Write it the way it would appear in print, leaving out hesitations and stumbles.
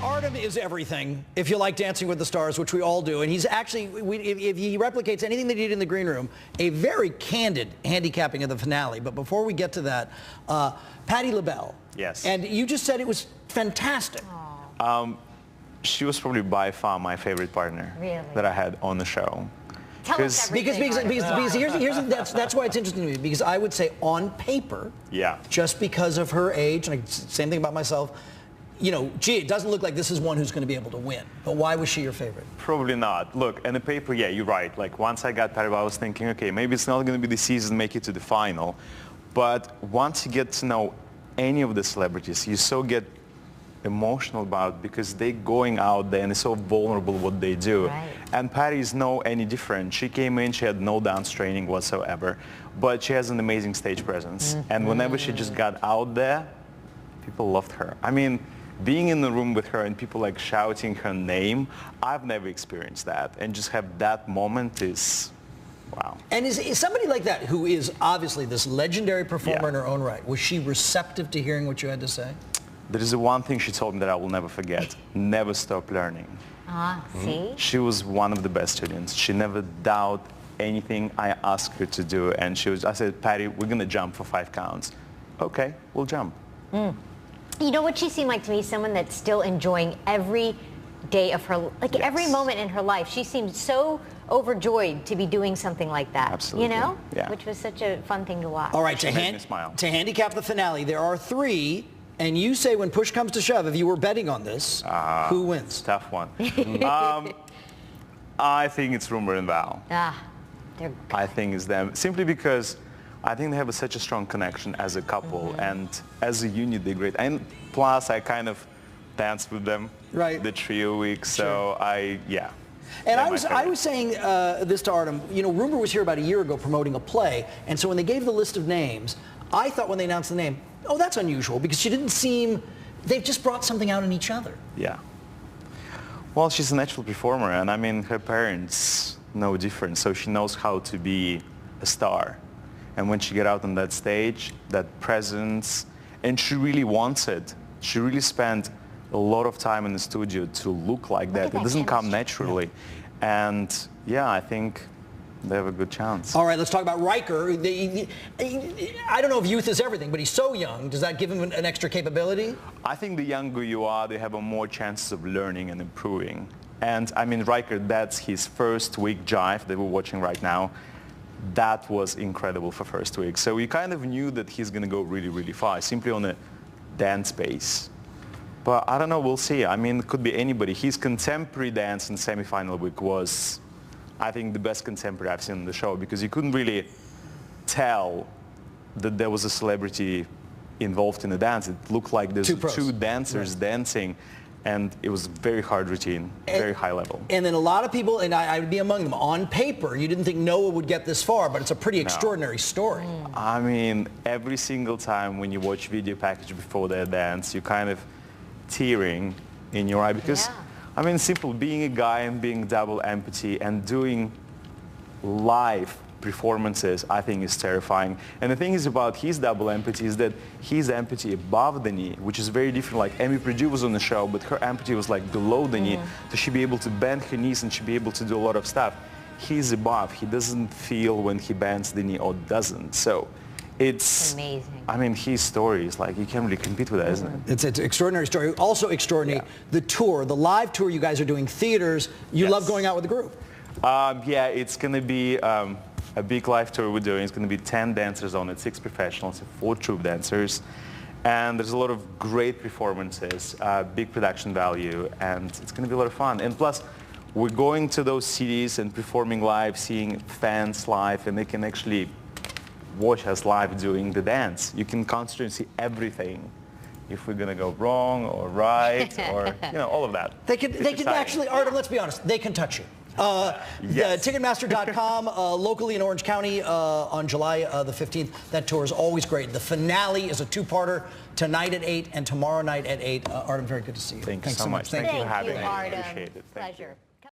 Artem is everything, if you like Dancing with the Stars, which we all do. And he's actually, if he replicates anything that he did in the green room, a very candid handicapping of the finale. But before we get to that, Patti LaBelle. Yes. And you just said it was fantastic. She was probably by far my favorite partner that I had on the show. Tell us everything. Because that's why it's interesting to me, because I would say on paper, just because of her age, and same thing about myself, you know, gee, it doesn't look like this is one who's going to be able to win. But why was she your favorite? Probably not. Look, on the paper, yeah, you're right. Like, once I got Patti, I was thinking, okay, maybe it's not going to be the season, make it to the final. But once you get to know any of the celebrities, you so get emotional about it because they're going out there and it's so vulnerable what they do. Right. And Patti is no any different. She came in, she had no dance training whatsoever, but she has an amazing stage presence. And whenever she just got out there, people loved her. I mean, being in the room with her and people like shouting her name, I've never experienced that. And just have that moment is, wow. And is somebody like that, who is obviously this legendary performer in her own right, was she receptive to hearing what you had to say? There is one thing she told me that I will never forget. Never stop learning. See? She was one of the best students. She never doubted anything I asked her to do. And I said, Patti, we're going to jump for 5 counts. Okay, we'll jump. You know what she seemed like to me? Someone that's still enjoying every day of her, like every moment in her life. She seemed so overjoyed to be doing something like that. Absolutely. You know? Yeah. Which was such a fun thing to watch. All right, to handicap the finale, there are 3, and you say when push comes to shove, if you were betting on this, who wins? Tough one. I think it's Rumor and Val. They're I think it's them, simply because I think they have such a strong connection as a couple, and as a unit they're great. And plus, I kind of danced with them the trio week, so yeah. And I was saying this to Artem, you know, Rumor was here about a year ago promoting a play, and so when they gave the list of names, I thought when they announced the name, oh, that's unusual, because she didn't seem, they've just brought something out in each other. Yeah. Well, she's a natural performer, and I mean, her parents, no different, so she knows how to be a star. And when she get out on that stage, that presence, and she really wants it. She really spent a lot of time in the studio to look like that. It doesn't come naturally. And yeah, I think they have a good chance. All right, let's talk about Riker. I don't know if youth is everything, but he's so young. Does that give him an extra capability? I think the younger you are, they have more chances of learning and improving. And I mean, Riker, that's his first week jive that we're watching right now. That was incredible for first week. So we kind of knew that he's going to go really, really far, simply on a dance base. But I don't know, we'll see. I mean, it could be anybody. His contemporary dance in semifinal week was, I think, the best contemporary I've seen on the show, because you couldn't really tell that there was a celebrity involved in the dance. It looked like there's 2 dancers dancing. And it was very hard routine, very high level. And then a lot of people, and I would be among them, on paper, you didn't think Noah would get this far, but it's a pretty extraordinary story. I mean, every single time when you watch video package before their dance, you're kind of tearing in your eye, because, I mean, simple, being a guy and being double amputee and doing live performances, I think, is terrifying. And the thing is about his double amputee is that he's amputee above the knee, which is very different. Like Amy Purdue was on the show, but her amputee was like below the knee, so she'd be able to bend her knees and she'd be able to do a lot of stuff. He's above. He doesn't feel when he bends the knee or doesn't. So it's amazing. I mean, his story is like, you can't really compete with that, isn't it? It's an extraordinary story. Also extraordinary, the tour, the live tour you guys are doing, theaters. You love going out with the group. Yeah, it's going to be a big live tour we're doing. It's going to be 10 dancers on it, 6 professionals, and 4 troupe dancers. And there's a lot of great performances, big production value, and it's going to be a lot of fun. And plus, we're going to those cities and performing live, seeing fans live, and they can actually watch us live doing the dance. You can concentrate and see everything. If we're going to go wrong or right, or, you know, all of that. They can actually, Artem, let's be honest, they can touch you. Ticketmaster.com, locally in Orange County on July the 15th. That tour is always great. The finale is a 2-parter, tonight at 8 and tomorrow night at 8. Artem, very good to see you. Thanks so much. Thank you for having me. Artem. I appreciate it. Thank you. Pleasure.